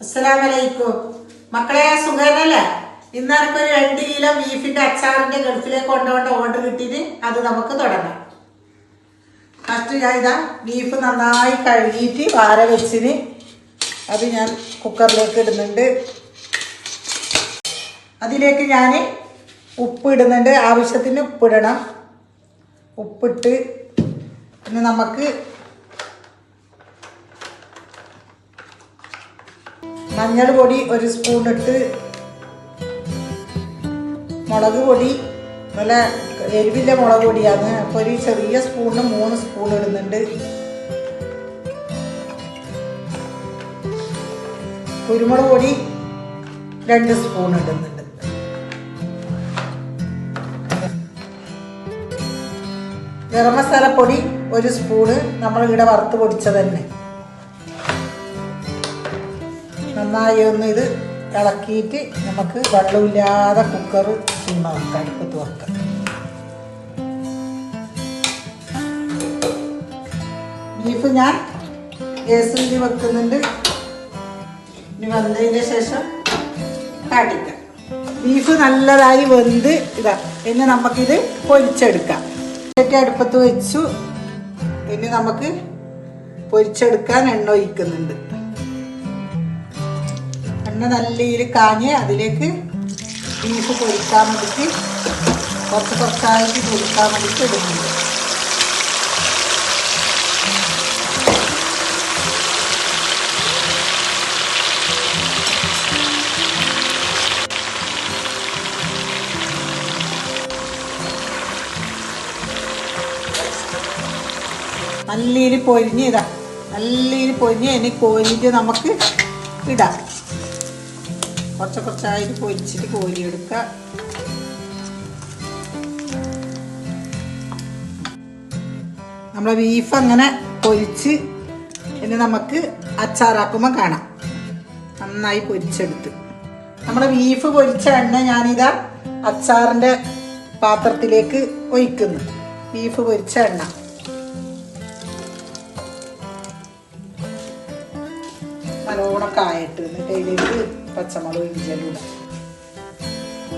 അസ്സലാമലൈക്കും മക്കളെ, സുഖനല്ലേ? ഇന്നൊരു 2 കിലോ ബീഫിന്റെ അച്ചാറിന്റെ ഗൾഫിലേക്ക് കൊണ്ടുപോകേണ്ട ഓർഡർ കിട്ടിയിട്ട് അത് നമുക്ക് തുടങ്ങാം. ഫസ്റ്റ് ഞാൻ ഇതാ ബീഫ് നന്നായി കഴുകിയിട്ട് വാര വെച്ചിന് അത് ഞാൻ കുക്കറിലേക്ക് ഇടുന്നുണ്ട്. അതിലേക്ക് ഞാൻ ഉപ്പ് ഇടുന്നുണ്ട്, ആവശ്യത്തിന് ഉപ്പിടണം. ഉപ്പിട്ട് പിന്നെ നമുക്ക് മഞ്ഞൾ പൊടി 1 സ്പൂൺ ഇട്ട്, മുളക് പൊടി നല്ല എരിവിൻ്റെ മുളക് പൊടിയാണ്, അപ്പോൾ ഒരു ചെറിയ സ്പൂണിന് 3 സ്പൂൺ ഇടുന്നുണ്ട്. കുരുമുളക് പൊടി 2 സ്പൂൺ ഇടുന്നുണ്ട്. ഗരം മസാലപ്പൊടി 1 സ്പൂണ് നമ്മൾ ഇവിടെ വറുത്ത് പൊടിച്ചത് തന്നെ. നന്നായി ഒന്ന് ഇത് ഇളക്കിയിട്ട് നമുക്ക് വെള്ളമില്ലാതെ കുക്കർ വെക്കാം, അടുപ്പത്ത് വെക്കാം. ബീഫ് ഞാൻ ഗ്യാസിൽ വെക്കുന്നുണ്ട്. ഇനി വെന്തതിന് ശേഷം കാട്ടിക്കാം. ബീഫ് നല്ലതായി വെന്ത് ഇതാ, ഇനി നമുക്കിത് പൊരിച്ചെടുക്കാം. അടുപ്പത്ത് വെച്ചു. ഇനി നമുക്ക് പൊരിച്ചെടുക്കാൻ എണ്ണ ഒഴിക്കുന്നുണ്ട്. എണ്ണ നല്ല രീതിയിൽ കാഞ്ഞ് അതിലേക്ക് ബീഫ് പൊരിക്കാൻ വേണ്ടിയിട്ട് കുറച്ചായിട്ട് പൊരിക്കാൻ വേണ്ടിയിട്ട് ഇടുന്നുണ്ട്. നല്ലീര് പൊരിഞ്ഞ് ഇതാ, നല്ലീര് പൊരിഞ്ഞ് ഇനി കോരിയിട്ട് നമുക്ക് ഇടാം. കുറച്ചായിട്ട് പൊരിച്ചിട്ട് കോരിയെടുക്കുക. നമ്മളെ ബീഫ് അങ്ങനെ പൊരിച്ച് ഇനി നമുക്ക് അച്ചാറാക്കുമ്പോൾ കാണാം. നന്നായി പൊരിച്ചെടുത്ത് നമ്മളെ ബീഫ് പൊരിച്ച എണ്ണ ഞാനിതാ അച്ചാറിൻ്റെ പാത്രത്തിലേക്ക് ഒഴിക്കുന്നു. ബീഫ് പൊരിച്ച എണ്ണ നല്ലോണം കായിട്ട് എന്നിട്ട് അതിലേക്ക് പച്ചമുളക് ഇഞ്ചിയും ഇടാം.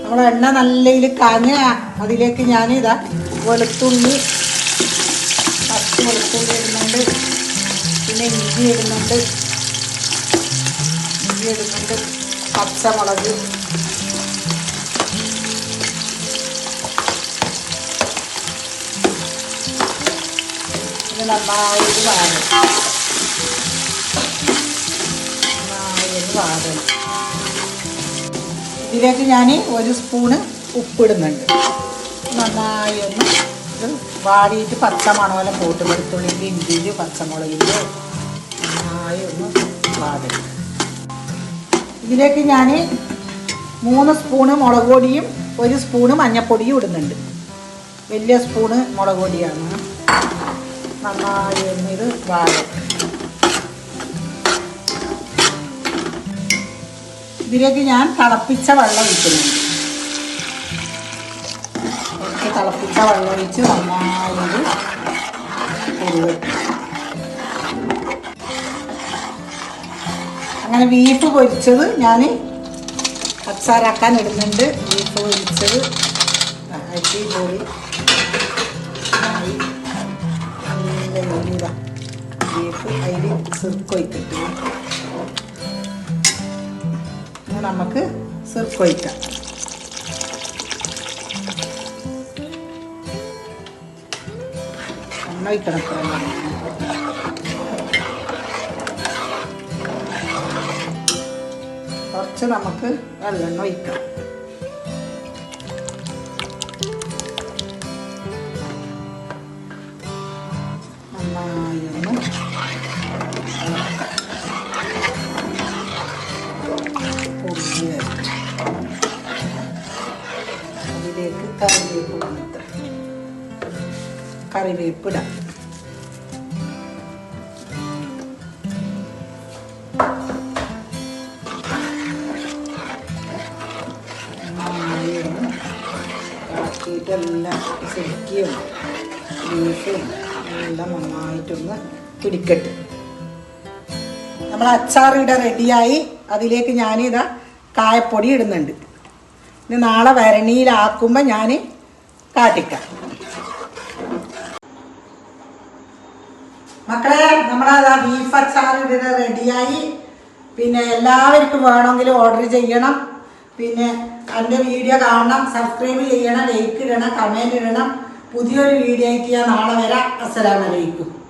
നമ്മളെ എണ്ണ നല്ല ഇതിൽ കാഞ്ഞ് അതിലേക്ക് ഞാനിതാ വെളുത്തുള്ളി, പച്ച വെളുത്തുള്ളി ഇടുന്നുണ്ട്. പിന്നെ ഇഞ്ചി ഇടുന്നുണ്ട്, പച്ചമുളക്, പിന്നെ നന്നായിട്ട് വാടണം. ഇതിലേക്ക് ഞാൻ 1 സ്പൂണ് ഉപ്പിടുന്നുണ്ട്. നന്നായി ഒന്ന് ഇത് വാടിയിട്ട് പച്ച മണമെല്ലാം പോട്ട് വെളുത്തുള്ളിൻ്റെ ഇഞ്ചിൻ്റെ പച്ചമുളകിൻ്റെ നന്നായി ഒന്ന് വാടണം. ഇതിലേക്ക് ഞാൻ 3 സ്പൂണ് മുളക് പൊടിയും 1 സ്പൂണ് മഞ്ഞൾപ്പൊടിയും ഇടുന്നുണ്ട്. വലിയ സ്പൂണ് മുളക് പൊടിയാണ്. നന്നായി ഒന്ന് ഇത് വാടണം. ഇതിലേക്ക് ഞാൻ തിളപ്പിച്ച വെള്ളം ഒഴിക്കുന്നുണ്ട്. തിളപ്പിച്ച വെള്ളം ഒഴിച്ച് നന്നായിട്ട് അങ്ങനെ ബീഫ് പൊരിച്ചത് ഞാൻ അച്ചാറാക്കാൻ ഇടുന്നുണ്ട്. ബീഫ് പൊരിച്ചത് അടിപൊളി ബീഫ് അതിൽ സിർക്കൊഴിച്ചിട്ട് നമുക്ക് സിർക്കൊഴിക്കാം. ഒഴിക്കണം. കുറച്ച് നമുക്ക് വെള്ളം ഒഴിക്കാം. നന്നായി ഒന്ന് അതിലേക്ക് കറിവേപ്പിടാം. ഇളക്കിയിട്ടെല്ലാം ശരിക്കും ബീഫും എല്ലാം നന്നായിട്ടൊന്ന് പിടിക്കട്ടെ. നമ്മൾ അച്ചാർ ഇവിടെ റെഡിയായി. അതിലേക്ക് ഞാനിതാ കായപ്പൊടി ഇടുന്നുണ്ട്. ഇനി നാളെ വരണിയിലാക്കുമ്പോൾ ഞാൻ കാട്ടിക്കാം. മക്കളെ, നമ്മളതാ ബീഫ് അച്ചാർ ഇവിടെ റെഡിയായി. പിന്നെ എല്ലാവർക്കും വേണമെങ്കിൽ ഓർഡർ ചെയ്യണം. പിന്നെ എൻ്റെ വീഡിയോ കാണണം, സബ്സ്ക്രൈബ് ചെയ്യണം, ലൈക്ക് ഇടണം, കമൻറ്റ് ഇടണം. പുതിയൊരു വീഡിയോ ആയിട്ട് ഞാൻ നാളെ വരാം. അസ്സലാമു അലൈക്കും.